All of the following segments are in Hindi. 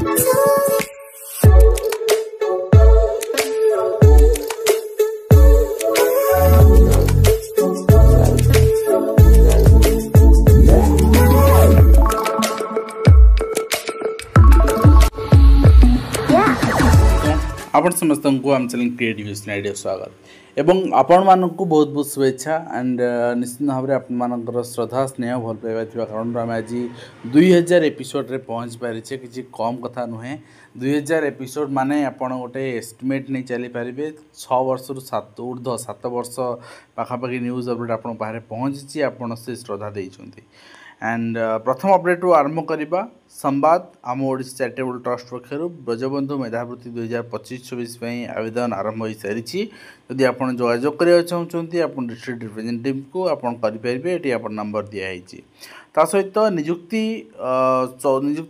आपण समस्त को आम चैनल क्रिएटिव आइडिया स्वागत एवं आपण मानक बहुत बहुत शुभेच्छा एंड निश्चित भाव में आपर श्रद्धा स्नेह भल पाइबा कारण आम आज 2000 एपिसोड रे पहुँच पारिछे किसी कम कथा नुहे 2000 एपिसोड माने आपण गोटे एस्टिमेट नहीं चली पारे 6 वर्ष रु 7 ऊर्ध्व 7 वर्ष पाखापाखि न्यूज अपडेट आपण पाखे पहुँची आपण से श्रद्धा देइछन्ती एंड प्रथम अपडेट आरंभ करवा संवाद आम ओडिशा चैरिटेबल ट्रस्ट पक्षर ब्रजबंधु मेधावृत्ति 2025-26 आवेदन आरंभ हो सारी जदि आप जोगाजोग करने चाहते आप डिस्ट्रिक्ट रिप्रेजेंटेटिव को आपरे ये आप नंबर दिखाई ता सहित नियुक्त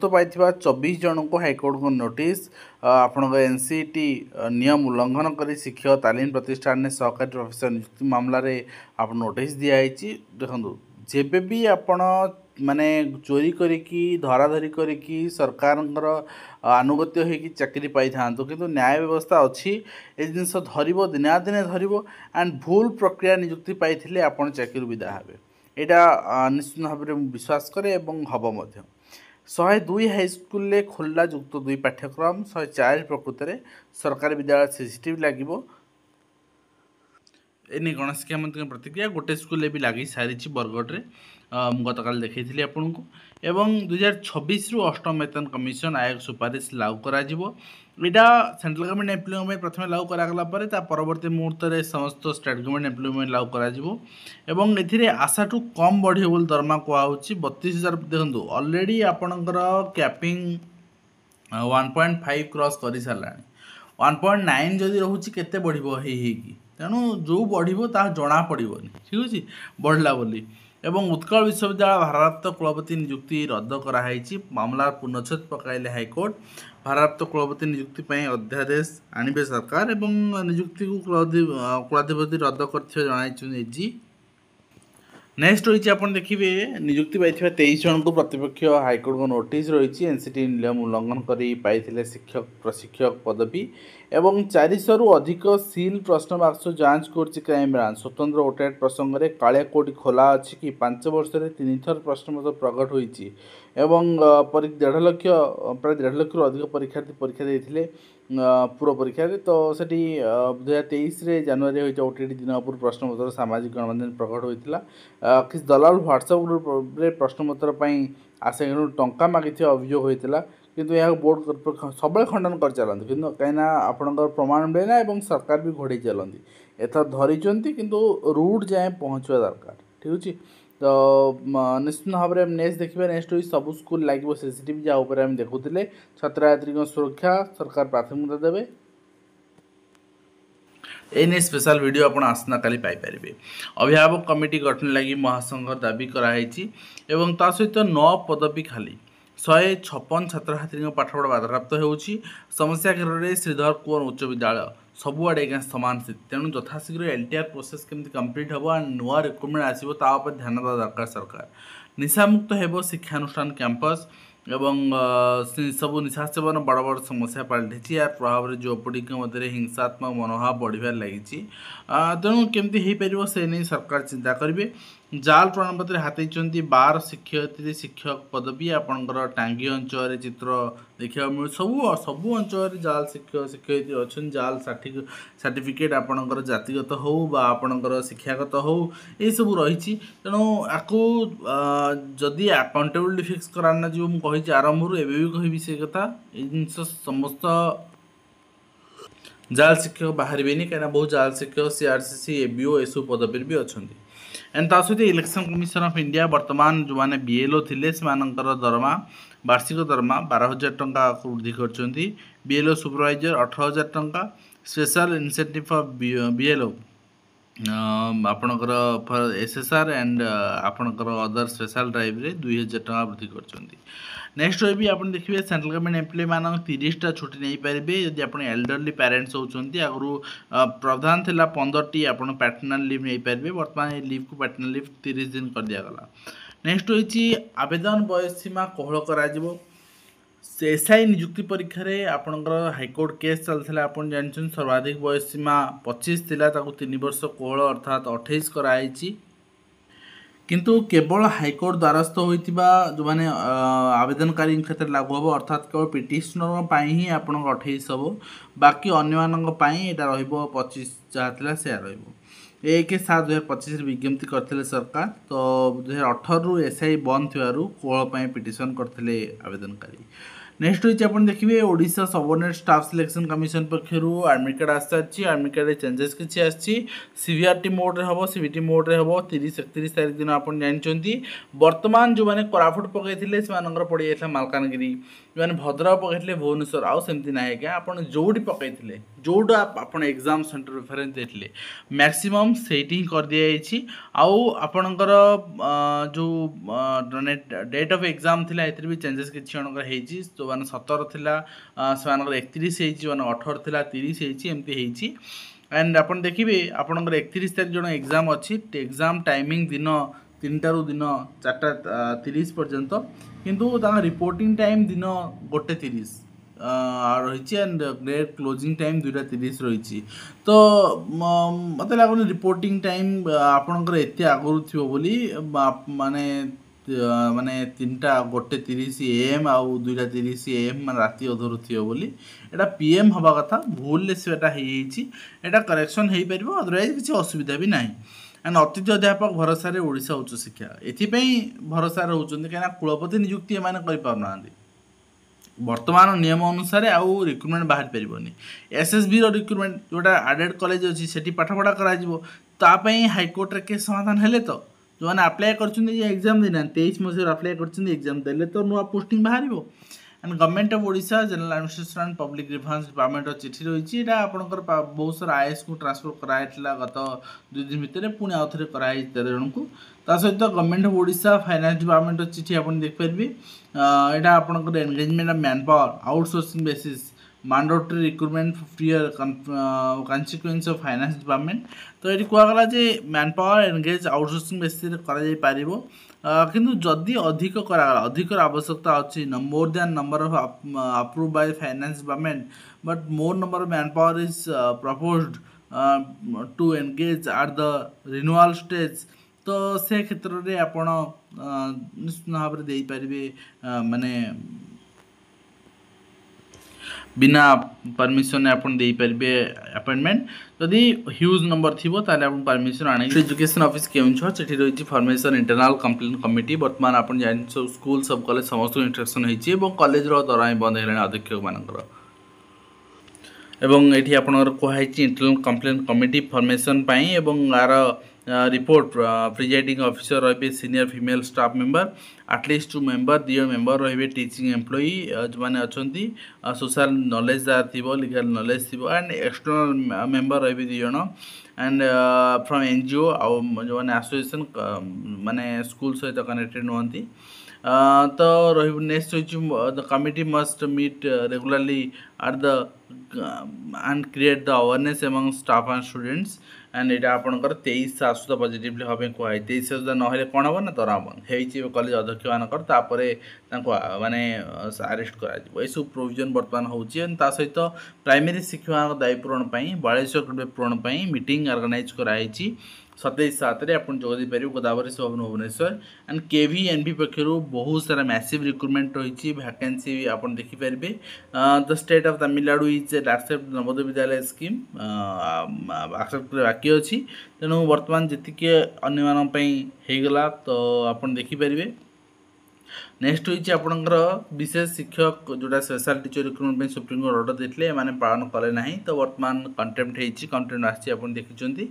पाई 24 जन को हाइकोर्ट को नोटिस आपण एनसीटी नियम उल्लंघन कर शिक्षक तालीम प्रतिष्ठान में सहकारी प्रोफेसर नियुक्ति मामलें आप नोटिस दिखाई देखो जेबे भी आपण माने चोरी करिकी धराधरी करिकी सरकार आनुगत्य होगी चाकरी पाई था किंतु न्याय व्यवस्था अच्छी ए जिनस धरब दिना दिने धरब एंड भूल प्रक्रिया नियुक्ति पाई आपण चाकरी विदा हे यहाँ निश्चित भाव में विश्वास करे हम 102 हाईस्कल खोलला युक्त 2 पाठ्यक्रम 104 प्रकृत में सरकारी विद्यालय सीसीटीवी लगे एने गणेश शिक्षा मंत्री प्रतिक्रिया गोटे स्कूल भी लगी सारी बरगढ़ गतकाल देखी आपन को एवं 2026 रु अष्टम वेतन कमिशन आयोग सुपारिश लागू करा यहाँ सेंट्रल गवर्नमेंट एम्प्लॉय प्रथम लागू करागला परवर्ती मुहूर्त में समस्त स्टेट गवर्नमेंट एम्प्लॉय लागू कर ए आशा टू कम बढ़े बोली दरमा कहूँ 32,000 देखो ऑलरेडी आपणकर कैपिंग 1.5 क्रॉस कर सारा 1.9 जदि रोचे केते बढ़िबो हेकी तेणु जो बढ़िबो ता जना पड़ोनी ठीक अच्छे बढ़ला बोली एवं उत्कल विश्वविद्यालय भारप्राप्त कुलपति नियुक्ति रद्द कराई मामला पुनच्छेद पकाइले हाइकोर्ट भारप्राप्त कुलपति नियुक्ति अध्यादेश आणवे सरकार एवं नियुक्ति को कुलाधिपति रद्द कर नेक्स्ट रही आप देखिए नियुक्ति पाई 23 जन को प्रतिपक्ष हाइकोर्ट को नोटिस रही एनसीटी नियम उल्लंघन कर शिक्षक प्रशिक्षक पदवी एवं 400 रु अधिक सील प्रश्न बाक्स जांच कर क्राइम ब्रांच स्वतंत्र ओटेट प्रसंग में कालिया कोर्ट खोला अच्छी कि 5 वर्ष में 3 थर प्रश्न पत्र प्रकट होती एवं 1.5 लाख प्राय 1.5 लाख अधिक परीक्षार्थी परीक्षा देते पूर्व परीक्षा तो सेठी 2023 जनवरी ओटीटी दिन पूर्व प्रश्न पत्र सामाजिक गणमाध्यम प्रकट होता किसी दलाल व्हाट्सएप ग्रुप रे प्रश्न पत्र आशा टंका मागी अभियोग होता किंतु यह बोर्ड कर्तृपक्ष सब खंडन कर चलती कि कहीं आपंकर प्रमाण मिलेना और सरकार भी घोड़े चलती एथर धरी किंतु रूट जाए पहुँचवा दरकार ठीक अच्छे तो निश्चित भाव में नेक्स्ट देखिए नेक्स्ट हुई सब स्कूल लगे सीसीटीवी जहाँ देखुले छात्र छात्री सुरक्षा सरकार प्राथमिकता देवे एने स्पेशल वीडियो आप आसना काली पाइपर अभिभावक कमिटी गठन लगी महासंघ दाबी कराई एवं ता सहित 9 पदवी खाली 156 छात्र छात्री पाठपढ़ा बाधाप्राप्त होउछि समस्या क्षेत्र में श्रीधर कुंवर उच्च विद्यालय सबुआड़े आज्ञा सामान स्थिति तेणु यथाशीघ्र एलटीआर प्रोसेस केमती कंप्लीट हम और नुआ रिक्रुटमेंट आसो ध्यान देवा दरकार सरकार निशामुक्त हो शिक्षानुष्ठान कैंपस एवं सब निशा सेवन बड़ बड़ समस्या पलटि यार प्रभाव में युवपीढ़ी मध्य हिंसात्मक मनोभाव बढ़ार लगी तेणु केमती हो पार से नहीं सरकार चिंता करेंगे जाल प्रमाणपत्र हाथी 12 शिक्षयित्री शिक्षक पदवी आपंकर टांगी अंचल चित्र देखा मिले सब अंचल जाल शिक्षक शिक्षयित्री अच्छा जाल सर्टिफिकेट आपंकर जातिगत हो आपंकर शिक्षागत हो ये सब रही तेणु आपको जदि अकाउंटेबिलिटी फिक्स कराना जो मुझे आरंभ एवं भी कहि से कथा जिन समस्त जाल शिक्षक बाहर कहीं बहुत जाल शिक्षक सीआरसीसी एबीओ ये सब पदवी भी अच्छा एंड ता सहित इलेक्शन कमिशन ऑफ इंडिया वर्तमान जो मैंने बीएलओ थे से दरमा वार्षिक दरमा 12,000 टंका वृद्धि कर बीएलओ सुपरवाइजर 18,000 टंका स्पेशल इनसेंटिव फॉर बीएलओ आपणकर एसएसआर एंड आपणकर अदर स्पेशल ड्राइव रे 2,000 टंका वृद्धि कर नेक्स्ट भी आप देखिए सेंट्रल गवर्नमेंट एम्प्लॉय मान 30टा छुट्टी नहीं पारे जदि आप एल्डरली पेरेंट्स होती आगु प्रावधान थिला 15टी आप पैटर्नल लीव नहीं पारे बर्तमान लीव को पैटर्नल लीव 30 दिन कर दिगला नेक्स्ट होती आवेदन बयस सीमा कोहल कर एसआई नियुक्ति परीक्षा रे आपणकर हाईकोर्ट केस चलता आप जानते सर्वाधिक बयस सीमा 25 थिला 3 वर्ष कोहल अर्थात 28 कराई किंतु केवल हाईकोर्ट द्वारस्थ होता जो मैंने आवेदनकारी क्षेत्र में लागू हम अर्थात केवल पिटिशनर ही आप 28 हम बाकी अन्य यहाँ 25 जहाँ से 1/7/2025 विज्ञप्ति करते सरकार तो 2018 एसआई बंद थी कोहल पिटिशन करते आवेदनकारी। नेक्स्ट होइछ आपण देखिबे Odisha subordinate staff selection commission पक्षरु एडमिट कार्ड आछि एडमिट कार्ड रे चेंजेस किछि आछि सीवीआरटी मोड रे हबो सीवीटी मोड रे हबो 30-31 तारिख दिन आपण जानचंती वर्तमान जो माने कोराफुट पकैथिले से मानकर पड़ी जायथा मालकानगिरी जो माने भद्रक पकैथिले भुवनेश्वर आउ सेमति नाही के आपण जोडी पकैथिले जोडा आपण एग्जाम सेंटर रेफरेंस देथिले मैक्सिमम सेठी ही कर दिया जायछि आउ आपणकर जो डेट ऑफ एग्जाम थिला एतिर भी चेंजेस किछि अनकर हेछि जो माने 17 थिला से 31 हेछि माने 18 थिला 30 हेछि एमती हेछि एंड आपण देखिबे आपणकर 31 तारिख जण एग्जाम अछि एग्जाम टाइमिंग दिन 3टा रु दिन 4:30 पर्यंत किंतु ता रिपोर्टिंग टाइम दिन 1:30 रही एंड ग्रेड क्लोजिंग टाइम 2:30 रही तो मत लगुन रिपोर्टिंग टाइम आपणकर एत आगु थी बोली माने माने 3टा 1:30 AM आउ 2:30 AM मान राति अधर थी बोली एटा PM हवा कथा भूल से एटा करेक्शन हो पार अदरवाइज किसी असुविधा भी ना एंड अतिथि अध्यापक भरोसा ओडिशा उच्च शिक्षा एथि भरोसा रोचते कहीं कुलपति नियुक्ति एम करना वर्तमान नियम अनुसार आउ रिक्रुटमेंट बाहर पारबनी एसएसबी रिक्रुटमेंट जोटा आडेड कॉलेज अच्छी से पाठपढ़ा कराई हाईकोर्ट रे केस समाधान हेले तो जो मैंने अप्लाई कर एग्जाम देना 23 मसीह अप्लाई कर एग्जाम देले तो नुआ पोस्टिंग बाहर and government of Odisha general administration and public grievance department चिठी रही है आपंकर बहुत सारा आईएएस को ट्रांसफर कराइला गत 2 दिन भितर पुणी आउ थे कराई 13 जन को ता सहित government of Odisha finance department चिठी आप देखिपारे यहाँ आपंकर engagement of man power outsourcing basis mandatory recruitment prior consequence of finance department तो ये कहगला जे man power engage outsourcing basis कर किंतु जदि अधिक करागला अधिक आवश्यकता अच्छी more than number of approve by finance department but more number of man power is proposed to engage at the renewal stage तो से क्षेत्र में आपण निश्चित भाव में दे पारे माने बिना परमिशन आपन दे पारे अपॉइंटमेंट जदि ह्यूज नंबर थी ताले आपन परमिशन आने एजुकेशन ऑफिस केउंझर सेठी रही फॉर्मेशन इंटरनल कंप्लेंट कमिटी वर्तमान आपन जान स्कूल सब कॉलेज समस्त इंटरेक्शन होइछि एवं कॉलेज रो दराई बंद हेलानी अध्यक्ष मानकर एवं एठी आपनकर कोहाइछि इंटरनल कंप्लेंट कमिटी फॉर्मेशन पई एवं आर रिपोर्ट प्रिजाइडिंग ऑफिसर रही senior female staff member at least 2 member 2 member रही टीचिंग एम्प्लॉई जो मैंने अच्छा सोशल नॉलेज थी लीगल नॉलेज थी एंड एक्सटर्नल मेंबर रही 2 जन एंड फ्रॉम एनजीओ आउ जो मैंने एसोसिएशन माने स्कूल सहित कनेक्टेड नुहति तो रही next the committee must meet regularly at the end create the awareness among staff and students and यहाँ आपंकर 23 आसुता पॉजिटिवली हाँ कहुई 23 आसुता ना कौन हम ना दरा हो कॉलेज अध्यक्ष मानक माने आरेस्ट कर प्रोविजन बर्तमान होता सहित प्राइमरी शिक्षक दायी पूरण 42 पूरण मीटिंग ऑर्गेनाइज कराई 27/7 आप जोग पारे गोदावरी भवन भुवनेश्वर एंड KVNB पक्षर बहुत सारा मैसिव रिक्रुटमेंट रही वैकेंसी आप देखिपारे the state of Tamil Nadu is except Navodaya Vidyalaya scheme accept बाकी अच्छी तेणु वर्तमान जी अन्यगला तो आप देखिपारे नेक्स्ट होइछि आपनकर विशेष शिक्षक जोटा special teacher recruitment supreme court order देथिले माने पालन कले नाही तो वर्तमान कंटेम्प्ट हेछि कंटेम्प्ट आछि आपन देखिचंती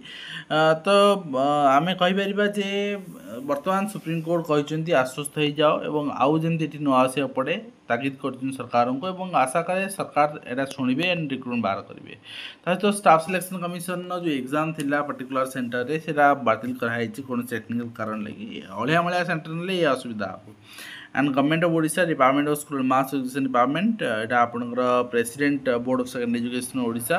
तो आमे कहि परिबा जे वर्तमान सुप्रीम कोर्ट कहिचंती आश्वस्त हो जाओ एवं आउ जेमति एठी न आसे पड़े ताकीद करछन सरकार को एवं आशा करे सरकार एटा सुनिबे एंड रिक्रुटमेंट बाहर करिवे तो स्टाफ सिलेक्शन कमिशन जो एग्जाम थिला पर्टिकुलर सेंटर रे सेटा बातिल कराइछि कोन टेक्निकल कारण लागि अलिया मलिया सेंटर ले असुविधा हो and government of Odisha department of school mass education department यहाँ आपंकर president board of secondary education Odisha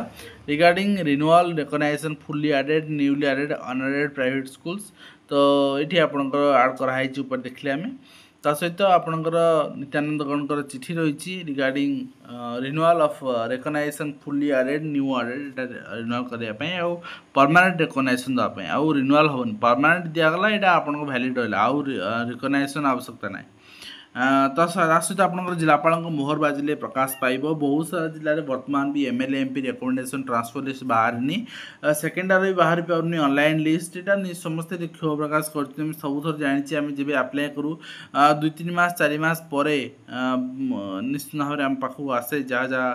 regarding renewal recognition fully aided newly aided unaided private schools तो ये आपंकर आड कराई ऊपर देखले आम ତା ସହିତ ଆପଣଙ୍କର ନିତ୍ୟାନନ୍ଦ ଗୌଡ଼ଙ୍କର ଚିଠି ରହିଛି ରିଗାର୍ଡ଼ିଂ ରିନ୍ୟୁଆଲ୍ ଅଫ୍ ରେକଗ୍ନାଇଜେସନ୍ ଫୁଲି ଆଡେଡ୍ ନ୍ୟୁ ଆଡେଡ୍ ଏଇଟା ରିନ୍ୟୁଆଲ୍ କରିବା ପାଇଁ ଆଉ ପରମାନେଣ୍ଟ ରେକଗ୍ନାଇଜେସନ୍ ଦେବା ପାଇଁ ଆଉ ରିନ୍ୟୁଆଲ୍ ହେବନି ପରମାନେଣ୍ଟ ଦିଆଗଲା ଏଇଟା ଆପଣଙ୍କ ଭ୍ୟାଲିଡ୍ ରହିଲା ଆଉ ରେକଗ୍ନାଇଜେସନ୍ ଆବଶ୍ୟକତା ନାହିଁ। ତା ସହିତ ଆପଣଙ୍କର ଜିଲ୍ଲାପାଳଙ୍କ ମୋହର ବାଜିଲେ ପ୍ରକାଶ ପାଇବ। ବହୁତ ସାରା ଜିଲ୍ଲାରେ ବର୍ତ୍ତମାନ ବି MLA MP recommendation transfer list ବାହାରିନି, ସେକେଣ୍ଡାରୀ ବି ବାହାରି ପାରୁନି ଅନଲାଇନ୍ ଲିଷ୍ଟ। ଏଇଟା ସମସ୍ତେ କ୍ଷୋଭ ପ୍ରକାଶ କରୁଛନ୍ତି। ଆମେ ସବୁଥର ଜାଣିଛି ଆମେ ଯେବେ ଆପ୍ଲାଏ କରୁ 2-3 ମାସ 4 ମାସ ପରେ ନିଶ୍ଚିତ ଭାବରେ ଆମ ପାଖକୁ ଆସେ ଯାହା ଯାହା